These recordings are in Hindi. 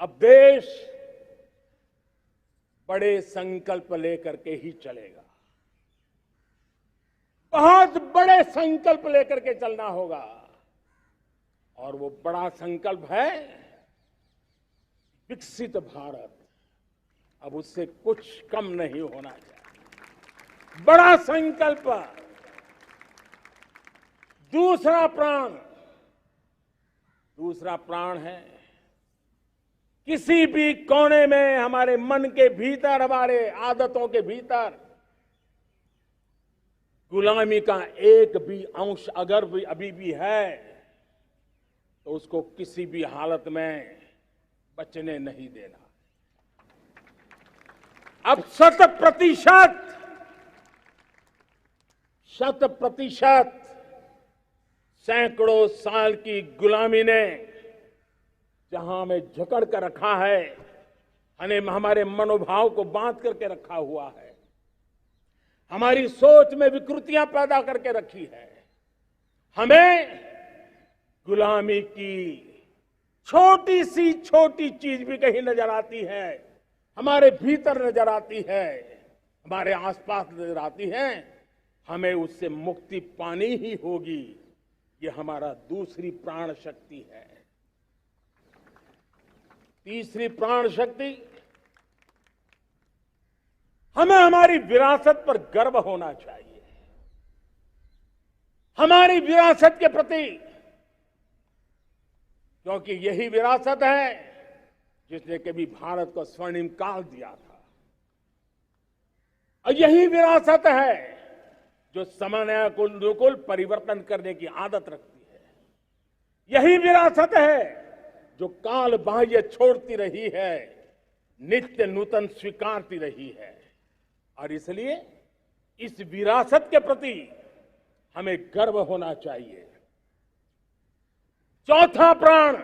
अब देश बड़े संकल्प लेकर के ही चलेगा। बहुत बड़े संकल्प लेकर के चलना होगा और वो बड़ा संकल्प है विकसित भारत। अब उससे कुछ कम नहीं होना चाहिए। बड़ा संकल्प। दूसरा प्राण है किसी भी कोने में हमारे मन के भीतर, हमारे आदतों के भीतर गुलामी का एक भी अंश अगर भी अभी भी है तो उसको किसी भी हालत में बचने नहीं देना। अब 100% सैकड़ों साल की गुलामी ने जहां हमें जकड़ कर रखा है, हमारे मनोभाव को बांध करके रखा हुआ है, हमारी सोच में विकृतियां पैदा करके रखी है, हमें गुलामी की छोटी सी छोटी चीज भी कहीं नजर आती है, हमारे भीतर नजर आती है, हमारे आसपास नजर आती है, हमें उससे मुक्ति पानी ही होगी। ये हमारा दूसरी प्राण शक्ति है। तीसरी प्राण शक्ति, हमें हमारी विरासत पर गर्व होना चाहिए। हमारी विरासत के प्रति, क्योंकि यही विरासत है जिसने कभी भारत को स्वर्णिम काल दिया था, और यही विरासत है जो समयानुकूल परिवर्तन करने की आदत रखती है। यही विरासत है जो काल बाह्य छोड़ती रही है, नित्य नूतन स्वीकारती रही है। और इसलिए इस विरासत के प्रति हमें गर्व होना चाहिए। चौथा प्राण,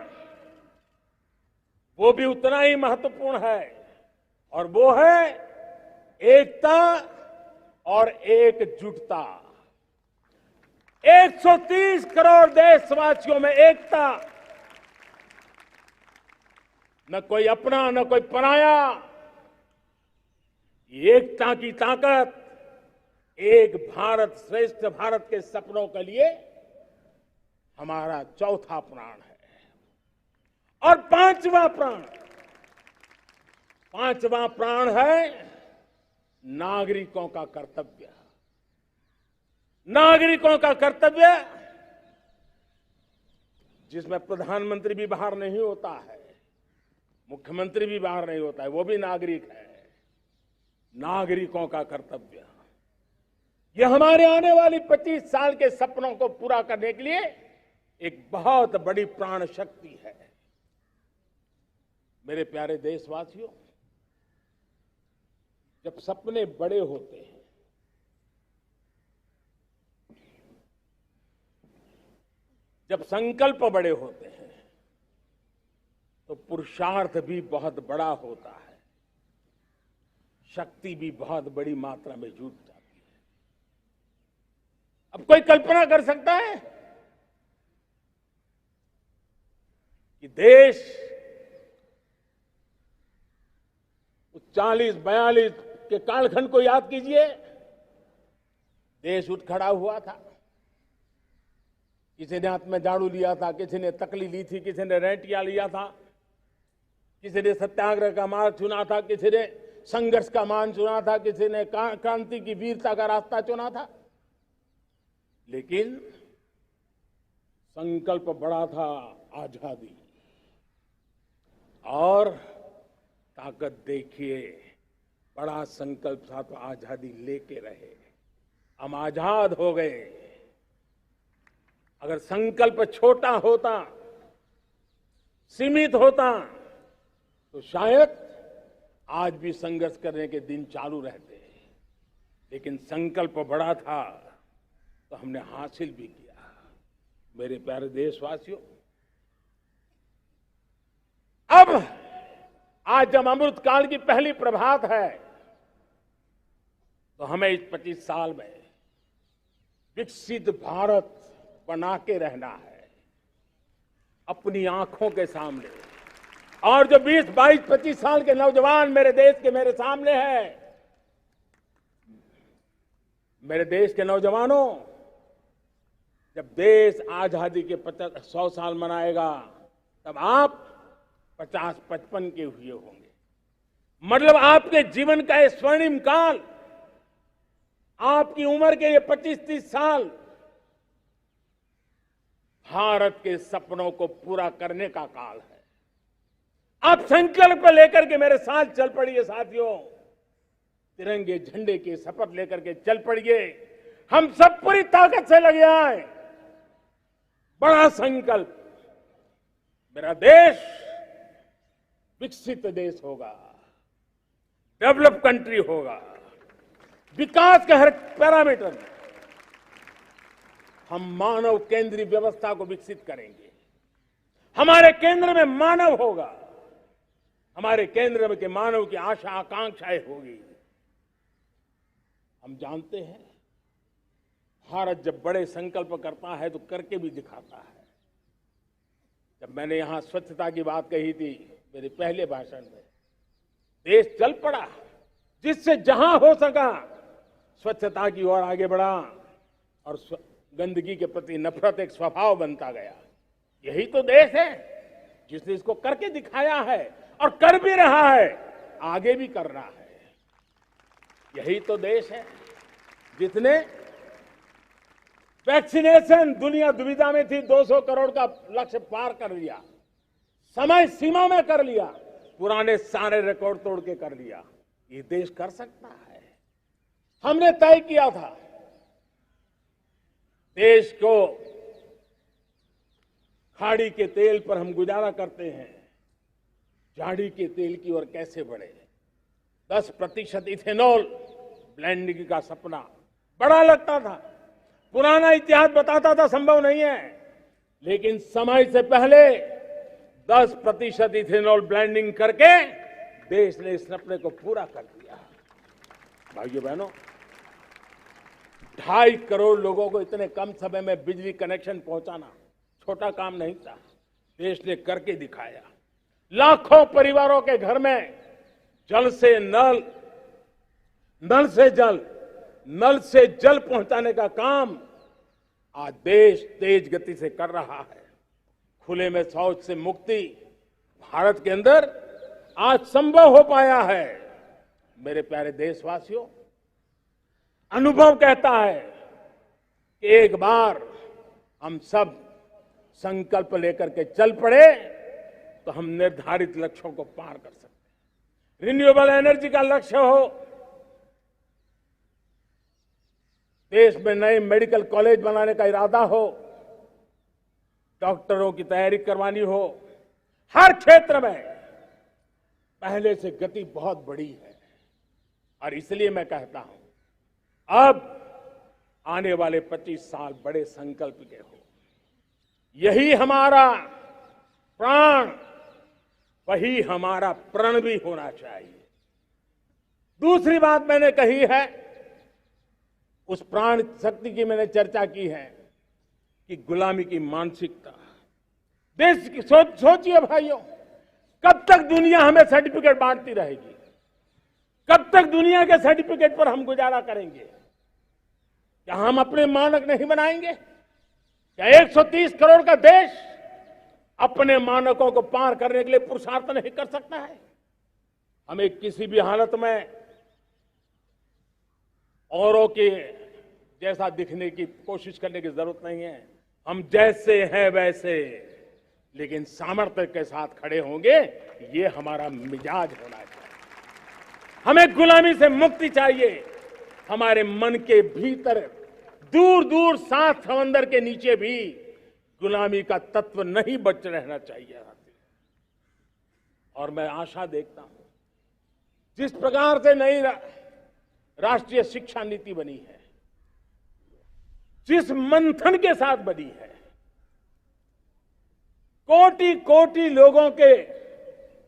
वो भी उतना ही महत्वपूर्ण है, और वो है एकता और एकजुटता। 130 करोड़ देशवासियों में एकता, न कोई अपना न कोई पराया। एकता की ताकत एक भारत श्रेष्ठ भारत के सपनों के लिए हमारा चौथा प्राण है। और पांचवा प्राण है नागरिकों का कर्तव्य। नागरिकों का कर्तव्य जिसमें प्रधानमंत्री भी बाहर नहीं होता है, मुख्यमंत्री भी बाहर नहीं होता है, वो भी नागरिक है। नागरिकों का कर्तव्य, यह हमारे आने वाली 25 साल के सपनों को पूरा करने के लिए एक बहुत बड़ी प्राण शक्ति है। मेरे प्यारे देशवासियों, जब सपने बड़े होते हैं, जब संकल्प बड़े होते हैं, तो पुरुषार्थ भी बहुत बड़ा होता है, शक्ति भी बहुत बड़ी मात्रा में जुट जाती है। अब कोई कल्पना कर सकता है कि देश 40-42 के कालखंड को याद कीजिए। देश उठ खड़ा हुआ था, किसी ने हाथ में झाड़ू लिया था, किसी ने तकली ली थी, किसी ने रेंटिया लिया था, किसी ने सत्याग्रह का मार्ग चुना था, किसी ने संघर्ष का मान चुना था, किसी ने क्रांति की वीरता का रास्ता चुना था। लेकिन संकल्प बड़ा था आजादी, और ताकत देखिए, बड़ा संकल्प था तो आजादी लेके रहे। हम आजाद हो गए। अगर संकल्प छोटा होता, सीमित होता, तो शायद आज भी संघर्ष करने के दिन चालू रहते। लेकिन संकल्प बड़ा था तो हमने हासिल भी किया। मेरे प्यारे देशवासियों, अब आज जब अमृत काल की पहली प्रभात है, तो हमें इस 25 साल में विकसित भारत बना के रहना है। अपनी आंखों के सामने और जो 20, 22, 25 साल के नौजवान मेरे देश के मेरे सामने हैं, मेरे देश के नौजवानों, जब देश आजादी के 100 साल मनाएगा तब आप 50-55 के हुए होंगे। मतलब आपके जीवन का ये स्वर्णिम काल, आपकी उम्र के ये 25-30 साल भारत के सपनों को पूरा करने का काल है। आप संकल्प लेकर के मेरे साथ चल पड़िए साथियों, तिरंगे झंडे की शपथ लेकर के चल पड़िए। हम सब पूरी ताकत से लगे आए। बड़ा संकल्प, मेरा देश विकसित देश होगा, डेवलप कंट्री होगा। विकास के हर पैरामीटर में हम मानव केंद्रीय व्यवस्था को विकसित करेंगे। हमारे केंद्र में मानव होगा, हमारे केंद्र में के मानव की आशा आकांक्षाएं होगी। हम जानते हैं भारत जब बड़े संकल्प करता है तो करके भी दिखाता है। जब मैंने यहां स्वच्छता की बात कही थी मेरे पहले भाषण में, देश चल पड़ा, जिससे जहां हो सका स्वच्छता की ओर आगे बढ़ा और गंदगी के प्रति नफरत एक स्वभाव बनता गया। यही तो देश है जिसने इसको करके दिखाया है और कर भी रहा है, आगे भी कर रहा है। यही तो देश है जिसने वैक्सीनेशन, दुनिया दुविधा में थी, 200 करोड़ का लक्ष्य पार कर लिया, समय सीमा में कर लिया, पुराने सारे रिकॉर्ड तोड़ के कर लिया। ये देश कर सकता है। हमने तय किया था देश को खाड़ी के तेल पर हम गुजारा करते हैं, झाड़ी के तेल की ओर कैसे बढ़े। 10% इथेनॉल ब्लेंडिंग का सपना बड़ा लगता था, पुराना इतिहास बताता था संभव नहीं है, लेकिन समय से पहले 10% इथेनॉल ब्लेंडिंग करके देश ने इस सपने को पूरा कर दिया। भाइयों बहनों, 2.5 करोड़ लोगों को इतने कम समय में बिजली कनेक्शन पहुंचाना छोटा काम नहीं था, देश ने करके दिखाया। लाखों परिवारों के घर में जल से नल, नल से जल, नल से जल पहुंचाने का काम आज देश तेज गति से कर रहा है। खुले में शौच से मुक्ति भारत के अंदर आज संभव हो पाया है। मेरे प्यारे देशवासियों, अनुभव कहता है कि एक बार हम सब संकल्प लेकर के चल पड़े तो हम निर्धारित लक्ष्यों को पार कर सकते हैं। रिन्यूएबल एनर्जी का लक्ष्य हो, देश में नए मेडिकल कॉलेज बनाने का इरादा हो, डॉक्टरों की तैयारी करवानी हो, हर क्षेत्र में पहले से गति बहुत बड़ी है। और इसलिए मैं कहता हूं अब आने वाले 25 साल बड़े संकल्प के हो। यही हमारा प्राण, वही हमारा प्रण भी होना चाहिए। दूसरी बात मैंने कही है, उस प्राण शक्ति की मैंने चर्चा की है कि गुलामी की मानसिकता। देश की सोचिए भाइयों, कब तक दुनिया हमें सर्टिफिकेट बांटती रहेगी? कब तक दुनिया के सर्टिफिकेट पर हम गुजारा करेंगे? क्या हम अपने मानक नहीं बनाएंगे? क्या 130 करोड़ का देश अपने मानकों को पार करने के लिए पुरुषार्थ नहीं कर सकता है? हमें किसी भी हालत में औरों के जैसा दिखने की कोशिश करने की जरूरत नहीं है। हम जैसे हैं वैसे, लेकिन सामर्थ्य के साथ खड़े होंगे, ये हमारा मिजाज होना चाहिए। हमें गुलामी से मुक्ति चाहिए। हमारे मन के भीतर दूर दूर 7 समंदर के नीचे भी गुलामी का तत्व नहीं बच रहना चाहिए। और मैं आशा देखता हूं जिस प्रकार से नई राष्ट्रीय शिक्षा नीति बनी है, जिस मंथन के साथ बनी है, कोटि कोटि लोगों के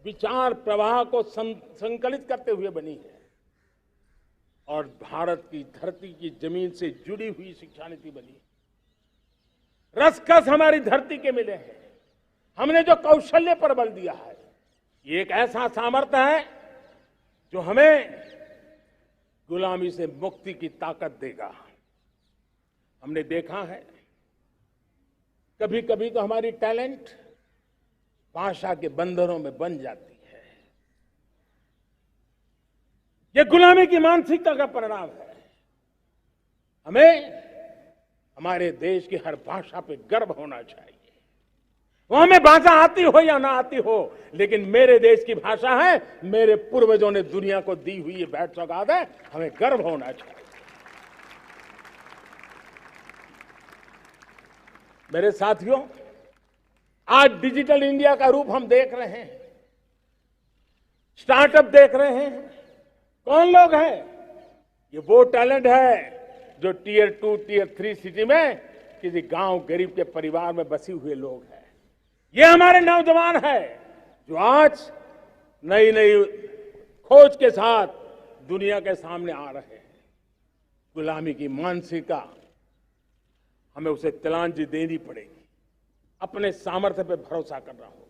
विचार प्रवाह को संकलित करते हुए बनी है, और भारत की धरती की जमीन से जुड़ी हुई शिक्षा नीति बनी है। रसकस हमारी धरती के मिले हैं। हमने जो कौशल्य पर बल दिया है, ये एक ऐसा सामर्थ्य है जो हमें गुलामी से मुक्ति की ताकत देगा। हमने देखा है कभी कभी तो हमारी टैलेंट भाषा के बंधनों में बन जाती है। ये गुलामी की मानसिकता का परिणाम है। हमें हमारे देश की हर भाषा पे गर्व होना चाहिए। वो हमें भाषा आती हो या ना आती हो, लेकिन मेरे देश की भाषा है, मेरे पूर्वजों ने दुनिया को दी हुई ये भेंट सौगात है, हमें गर्व होना चाहिए। मेरे साथियों, आज डिजिटल इंडिया का रूप हम देख रहे हैं, स्टार्टअप देख रहे हैं। कौन लोग हैं? ये वो टैलेंट है जो टियर 2, टियर 3 सिटी में किसी गांव गरीब के परिवार में बसे हुए लोग हैं। ये हमारे नौजवान हैं जो आज नई नई खोज के साथ दुनिया के सामने आ रहे हैं। गुलामी की मानसिकता हमें उसे तिलांजलि देनी पड़ेगी। अपने सामर्थ्य पे भरोसा करना होगा।